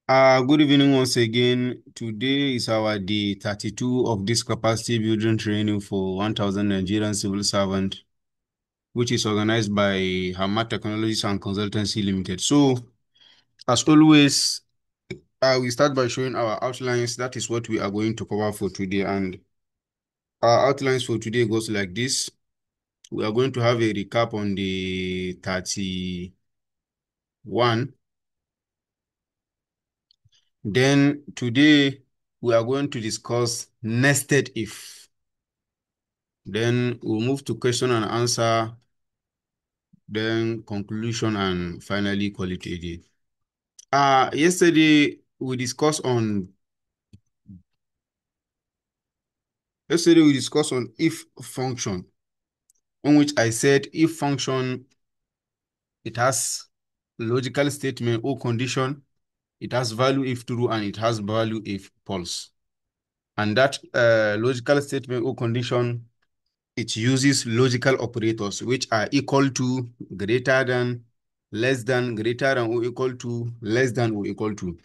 Good evening once again. Today is our day 32 of this capacity building training for 1,000 Nigerian Civil Servants, which is organized by Hammad Technologies and Consultancy Limited. So, as always, we start by showing our outlines. That is what we are going to cover for today. And our outlines for today goes like this. We are going to have a recap on the 31. Then today we are going to discuss nested if. Then we'll move to question and answer, then conclusion, and finally call it a day. Yesterday we discussed on if function, on which I said if function it has logical statement or condition, it has value if true, and it has value if false. And that logical statement or condition, it uses logical operators which are equal to, greater than, less than, greater than or equal to, less than or equal to.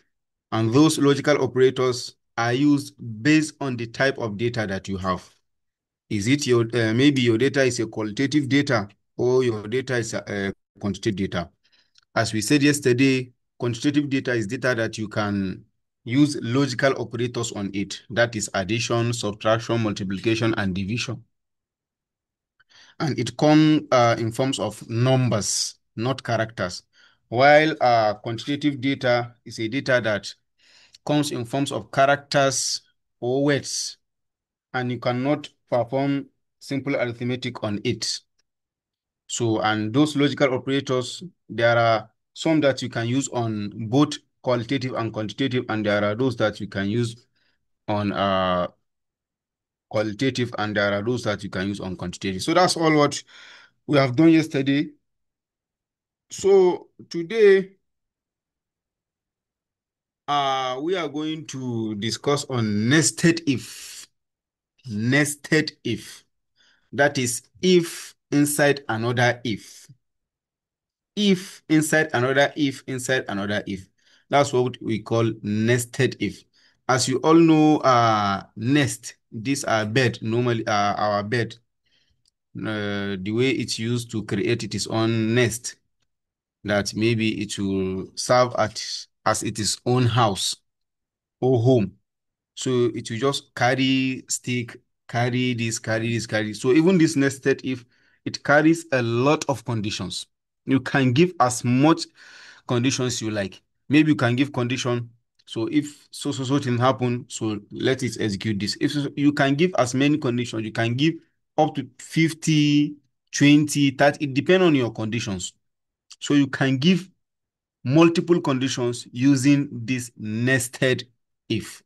And those logical operators are used based on the type of data that you have. Is it your, maybe your data is a qualitative data or your data is a quantitative data. As we said yesterday, quantitative data is data that you can use logical operators on it. That is addition, subtraction, multiplication, and division. And it comes in forms of numbers, not characters. While quantitative data is a data that comes in forms of characters or words, and you cannot perform simple arithmetic on it. So, and those logical operators, there are some that you can use on both qualitative and quantitative, and there are those that you can use on qualitative, and there are those that you can use on quantitative. So that's all what we have done yesterday. So today, we are going to discuss on nested if. Nested if. That is if inside another if. If inside another if inside another if. That's what we call nested if. As you all know, nest, these are bed, normally our bed. The way it's used to create its own nest, that maybe it will serve as its own house or home. So it will just carry stick, carry this, carry this, carry. So even this nested if, it carries a lot of conditions. You can give as much conditions you like. Maybe you can give condition. So if so thing happen, so let it execute this. If you can give as many conditions, you can give up to 50, 20, 30. It depends on your conditions. So you can give multiple conditions using this nested if.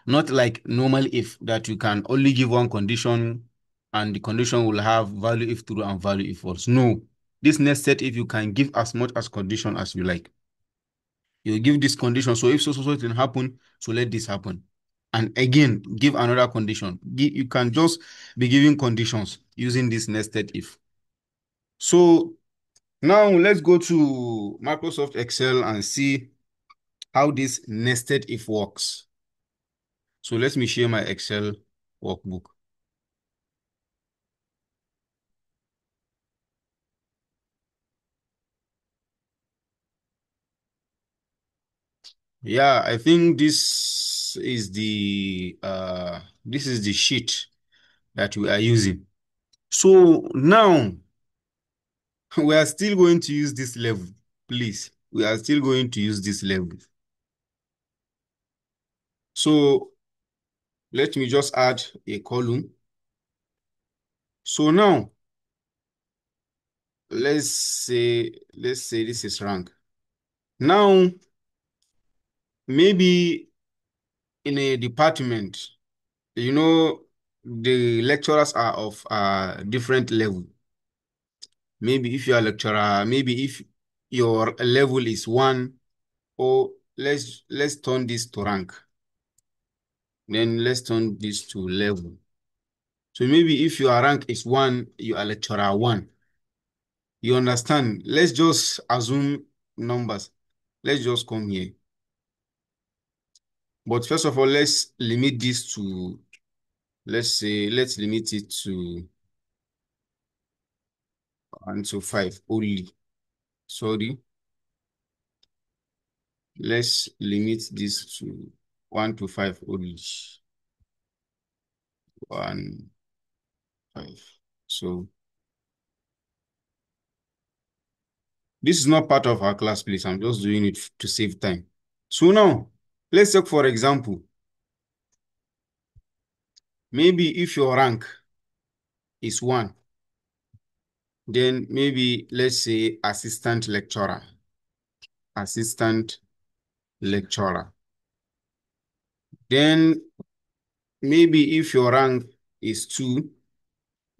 Not like normal if that you can only give one condition and the condition will have value if true and value if false. No, this nested if you can give as much as condition as you like. You give this condition, so if so thing happen, so let this happen. And again, give another condition. You can just be giving conditions using this nested if. So now let's go to Microsoft Excel and see how this nested if works. So let me share my Excel workbook. Yeah, I think this is the sheet that we are using. So now we are still going to use this level. Please, we are still going to use this level. So let me just add a column. So now let's say this is rank. Now maybe in a department, the lecturers are of different level. Maybe if you are a lecturer, maybe if your level is one, or let's turn this to rank. Then let's turn this to level. So maybe if your rank is one, you are lecturer one. You understand? Let's just assume numbers. Let's just come here. But first of all, let's limit this to, let's limit it to 1 to 5 only. Sorry. Let's limit this to 1 to 5 only. 1, 5. So this is not part of our class, please. I'm just doing it to save time. So now, let's take for example, maybe if your rank is 1, then maybe let's say assistant lecturer. Assistant lecturer. Then maybe if your rank is 2,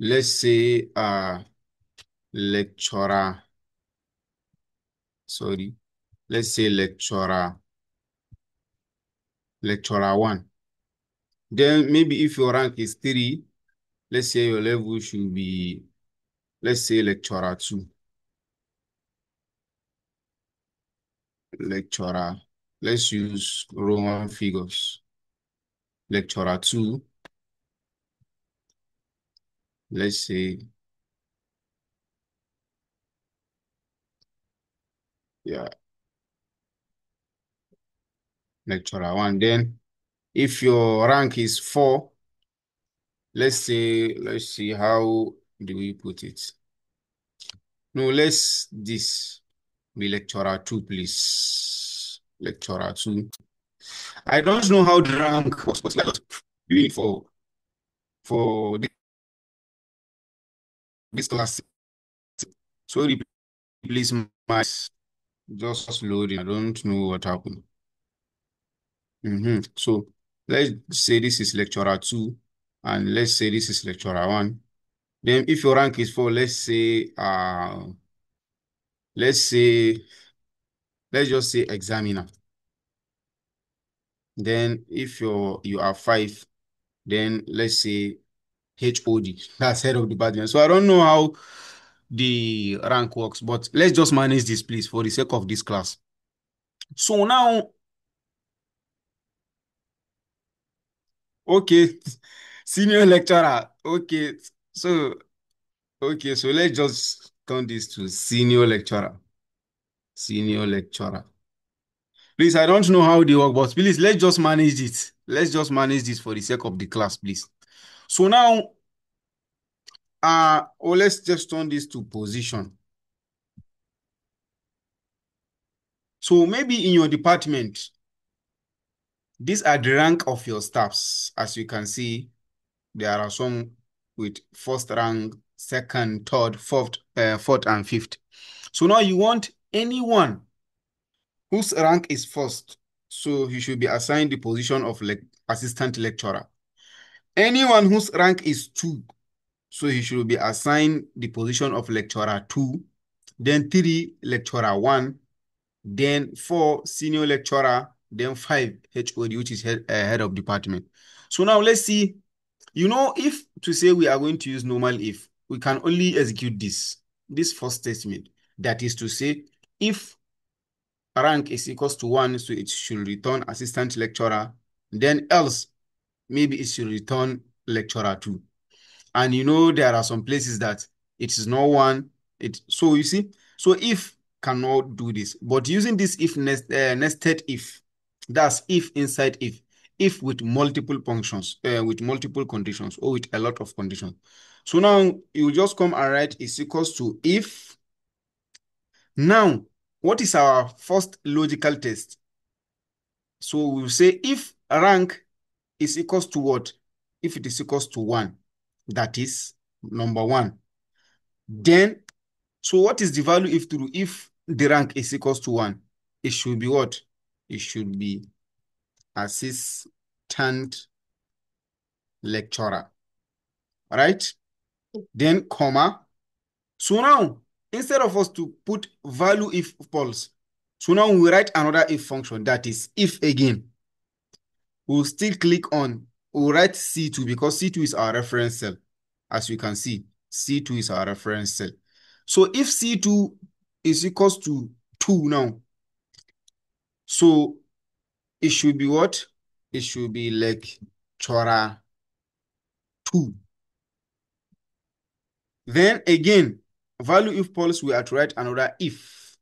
let's say lecturer, sorry, let's say lecturer 1. Then maybe if your rank is 3, let's say your level should be, let's say lecturer 2. Lecturer, let's use Roman figures. Lecturer 2, let's say, yeah, lecturer 1. Then if your rank is 4, let's say, let's see, how do we put it? No, let's this be lecturer 2, please. Lecturer 2. I don't know how the rank was, but let's do it for this class. Sorry, please, my just loading. I don't know what happened. So let's say this is lecturer 2, and let's say this is lecturer 1. Then if your rank is 4, let's say let's just say examiner. Then if you are 5, then let's say HOD. That's head of department. So I don't know how the rank works, but let's just manage this, please, for the sake of this class. So now, okay, senior lecturer. Okay, so let's just turn this to senior lecturer. Senior lecturer. Please, I don't know how they work, but please, let's just manage it. Let's just manage this for the sake of the class, please. So now, let's just turn this to position. So maybe in your department, these are the rank of your staffs. As you can see, there are some with first rank, second, third, fourth, and fifth. So now you want anyone whose rank is first. So he should be assigned the position of assistant lecturer. Anyone whose rank is 2, so he should be assigned the position of lecturer 2, then 3, lecturer 1, then 4, senior lecturer, then 5, HOD, which is head of department. So now let's see, if to say we are going to use normal if, we can only execute this first statement. That is to say, if rank is equals to 1, so it should return assistant lecturer, then else, maybe it should return lecturer 2. And there are some places that it is not 1. So you see, so if cannot do this, but using this if nested if, that's if inside if with multiple functions, with multiple conditions, or with a lot of conditions. So now you just come and write is equals to if. Now, what is our first logical test? So we'll say if rank is equals to what? If it is equals to 1, that is number 1. Then, so what is the value if true? If the rank is equals to 1, it should be what? It should be assistant lecturer, right? Then, comma. So now, instead of us to put value if false, so now we write another if function, that is if again. We'll still click on, we'll write C2 because C2 is our reference cell. As you can see, C2 is our reference cell. So if C2 is equals to 2 now, so it should be what? it should be lecturer 2. Then again, value if false, we are to write another if.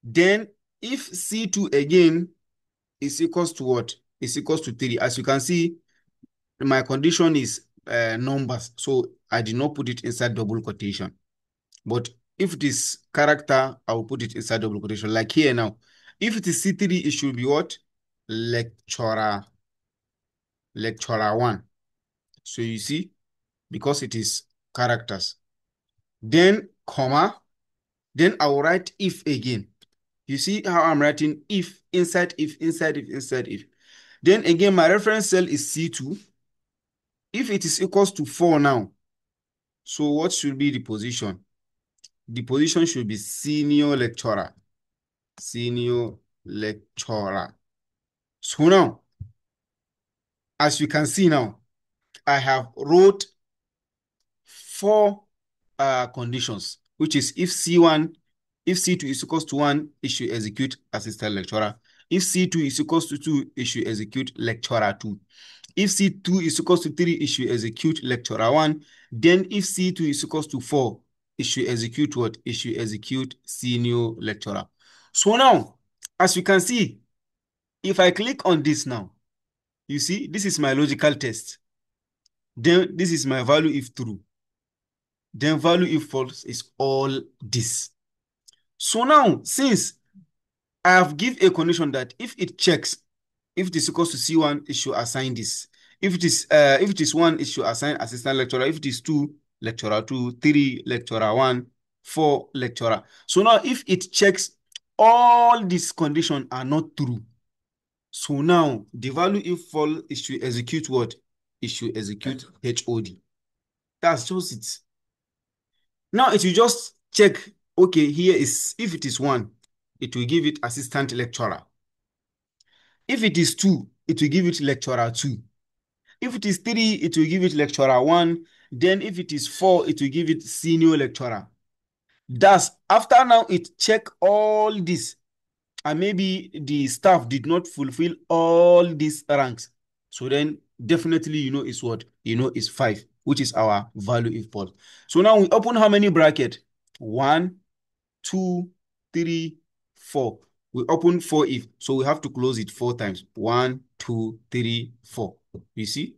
Then if C2 again is equals to what? Is equals to 3. As you can see, my condition is numbers. So I did not put it inside double quotation. But if it is character, I will put it inside double quotation. Like here now. If it is C3, it should be what? Lecturer 1. So you see, because it is characters. Then comma. Then I will write if again. You see how I'm writing if, inside if, inside if, inside if. Then again, my reference cell is C2. If it is equals to 4 now, so what should be the position? The position should be senior lecturer. Senior lecturer. So now, as you can see now, I have wrote 4 conditions, which is if C1, if C2 is equals to 1, it should execute assistant lecturer. If C2 is equals to 2, it should execute lecturer 2. If C2 is equals to 3, it should execute lecturer 1. Then if C2 is equals to 4, it should execute what? It should execute senior lecturer. So now, as you can see, if I click on this now, you see, this is my logical test. Then this is my value if true. Then value if false is all this. So now, since I have give a condition that if it checks, if it is equals to C1, it should assign this. If it is 1, it should assign assistant lecturer. If it is 2, lecturer 2, 3, lecturer 1, 4, lecturer. So now if it checks all these conditions are not true, so now the value if false, it should execute what? It should execute HOD. That's just it. Now it will just check, okay, here is, if it is 1, it will give it assistant lecturer. If it is 2, it will give it lecturer 2. If it is 3, it will give it lecturer 1. Then if it is 4, it will give it senior lecturer. Thus, after now it check all this, and maybe the staff did not fulfill all these ranks. So then definitely it's what? It's 5, which is our value if false. So now we open how many bracket? 1, 2, 3, 4. We open 4 if. So we have to close it 4 times. 1, 2, 3, 4. You see?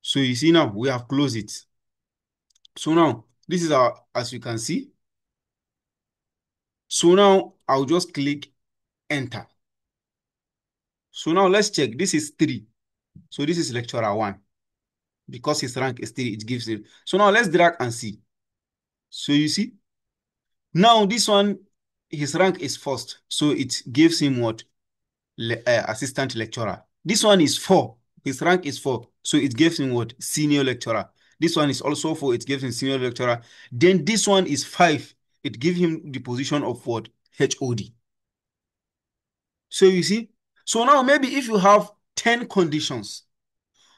So you see now we have closed it. So now this is our, as you can see. So now I'll just click enter. So now let's check. This is 3. So this is lecturer 1. Because his rank is 3, it gives it. So now let's drag and see. So you see? Now this one, his rank is first. So it gives him what? Assistant lecturer. This one is 4. His rank is 4. So it gives him what? Senior lecturer. This one is also 4. It gives him senior lecturer. Then this one is 5. It gives him the position of what? HOD. So you see? So now maybe if you have 10 conditions,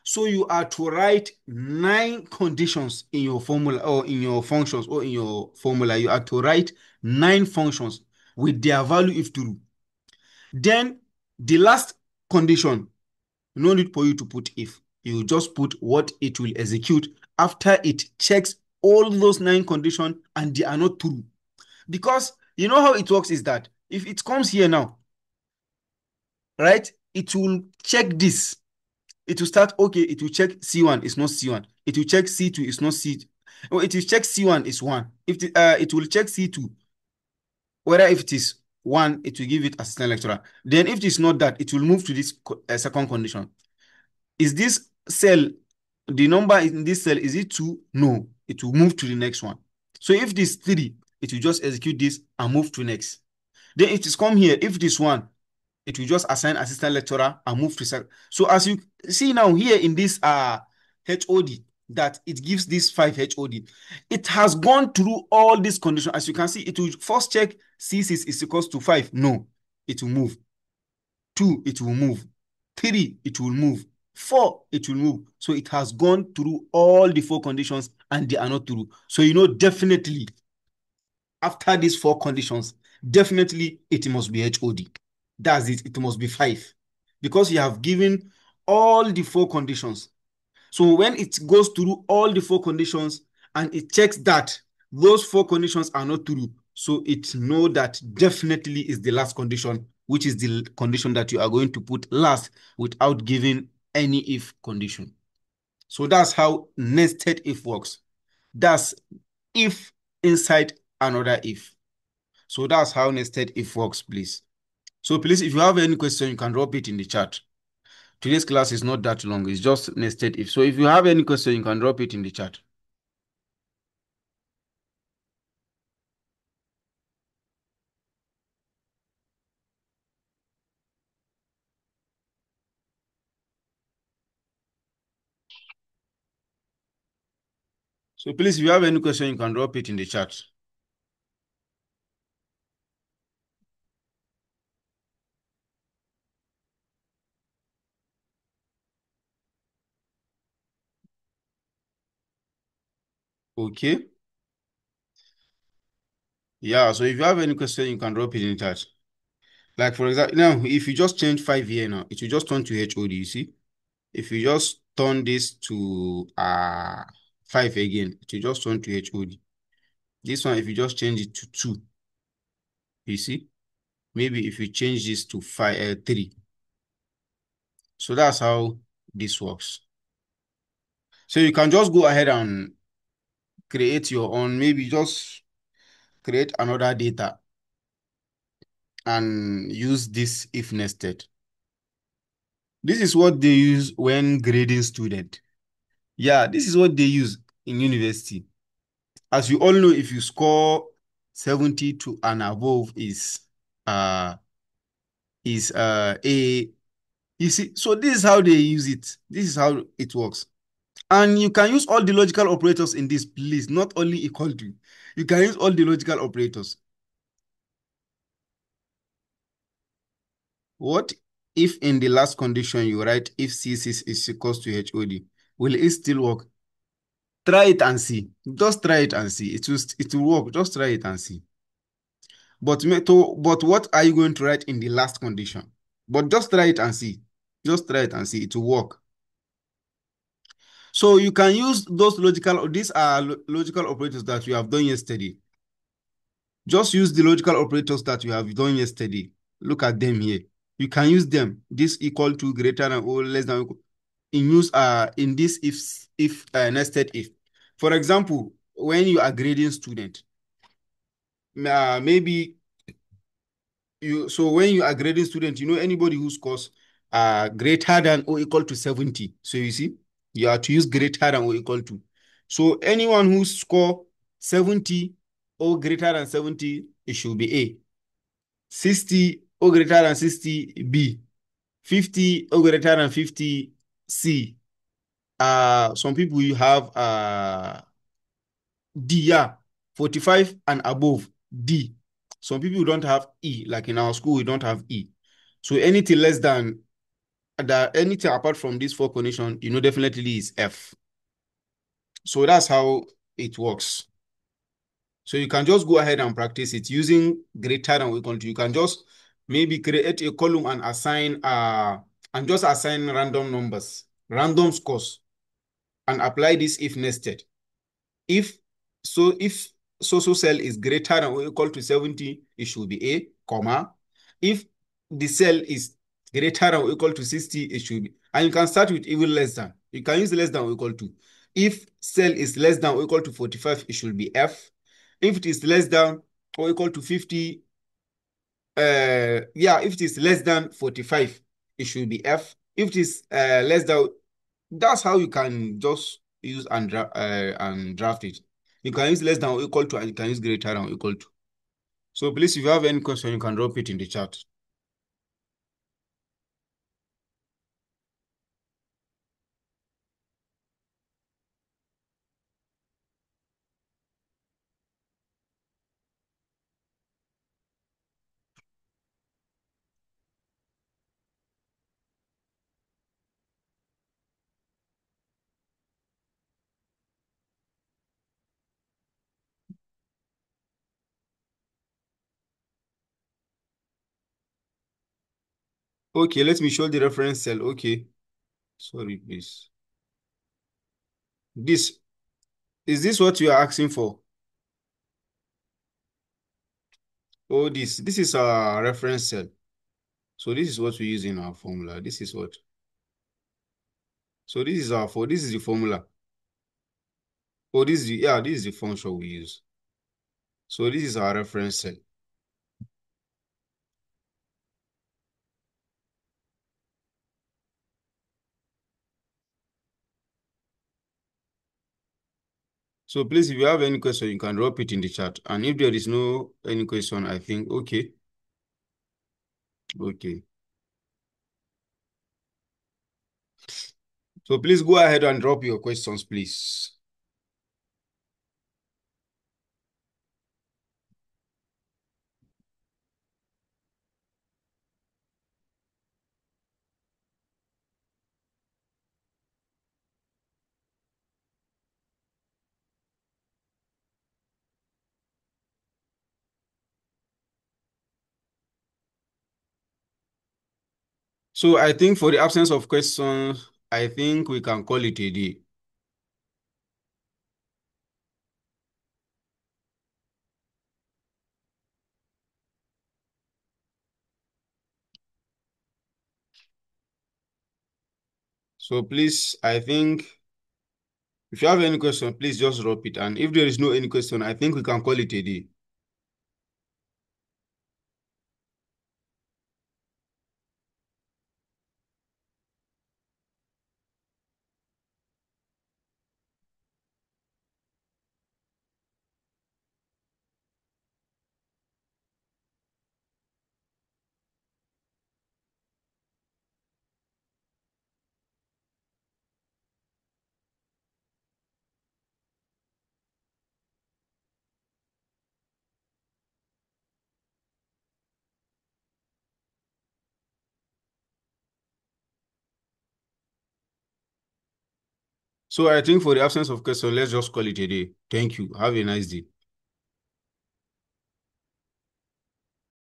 so you are to write 9 conditions in your formula or in your functions or in your formula. You are to write 9 functions with their value if true. Then the last condition, no need for you to put if. You just put what it will execute after it checks all those 9 conditions and they are not true. Because you know how it works is that if it comes here now, right, it will check this. It will start, okay, it will check C1, it's not C1. It will check C2, it's not C2. Oh, it will check C1, it's 1. If it will check C2, whether if it is 1, it will give it assistant lecturer. Then if it is not that, it will move to this second condition. Is this cell, the number in this cell, is it 2? No. It will move to the next one. So if this 3, it will just execute this and move to next. Then if it is come here, if it is 1, it will just assign assistant lecturer and move to second. So as you see now here in this HOD, that it gives this 5 HOD, it has gone through all these conditions. As you can see, it will first check C6 is equals to 5. No, it will move. 2, it will move. 3, it will move. 4, it will move. So it has gone through all the 4 conditions and they are not true. So definitely after these 4 conditions, definitely it must be HOD. That's it. It must be 5 because you have given all the four conditions. So when it goes through all the four conditions and it checks that those four conditions are not true, so it know that definitely is the last condition, which is the condition that you are going to put last without giving any if condition. So that's how nested if works. That's if inside another if. So that's how nested if works, please. So please, if you have any question, you can drop it in the chat. Today's class is not that long. It's just nested if. So if you have any question, you can drop it in the chat. So please, if you have any question, you can drop it in the chat. Okay. Yeah. So if you have any question, you can drop it in the chat. Like for example, now if you just change 5 here now, it will just turn to HOD. You see, if you just turn this to 5 again, it will just turn to HOD. This one, if you just change it to 2, you see, maybe if you change this to 5, 3. So that's how this works. So you can just go ahead and create your own, maybe just create another data and use this if nested. This is what they use when grading student. Yeah, this is what they use in university. As you all know, if you score 70 to and above uh a, you see, so this is how they use it. This is how it works. And you can use all the logical operators in this, please, not only equal to. You can use all the logical operators. What if in the last condition you write if C6 is equals to HOD? Will it still work? Try it and see. Just try it and see. It will work. Just try it and see. But what are you going to write in the last condition? But just try it and see. Just try it and see. It will work. So you can use these are logical operators that we have done yesterday. Just use the logical operators that we have done yesterday. Look at them here. You can use them. This equal to, greater than, or less than, equal, in this if nested if. For example, when you are grading student, maybe when you are grading student, anybody who scores greater than or equal to 70. So you see, you have to use greater than or equal to. So anyone who score 70 or greater than 70, it should be A. 60 or greater than 60, B. 50 or greater than 50, C. Some people you have D, yeah, 45 and above, D. Some people don't have E, like in our school, we don't have E. So anything less than that, anything apart from these four conditions, definitely is F. So that's how it works. So you can just go ahead and practice it using greater than or equal to. You can just maybe create a column and just assign random numbers, random scores, and apply this if nested. If so cell is greater than or equal to 70, it should be A, comma. If the cell is greater than or equal to 60, it should be, and you can start with even less than. You can use less than or equal to. If cell is less than or equal to 45, it should be F. If it is less than or equal to 50, yeah, if it is less than 45, it should be F. If it is less than, that's how you can just use and draft it. You can use less than or equal to, and you can use greater than or equal to. So please, if you have any question, you can drop it in the chat. Okay, let me show the reference cell. Okay. Sorry, please. This, is this what you are asking for? Oh, this is our reference cell. So this is what we use in our formula. This is what. So this is this is the formula. Oh, this is the function we use. So this is our reference cell. So please, if you have any question, you can drop it in the chat. And if there is no any question, I think, okay. Okay. So please go ahead and drop your questions, please. So I think for the absence of questions, I think we can call it a day. So please, I think if you have any question, please just drop it. And if there is no any question, I think we can call it a day. So I think for the absence of question, let's just call it a day. Thank you. Have a nice day.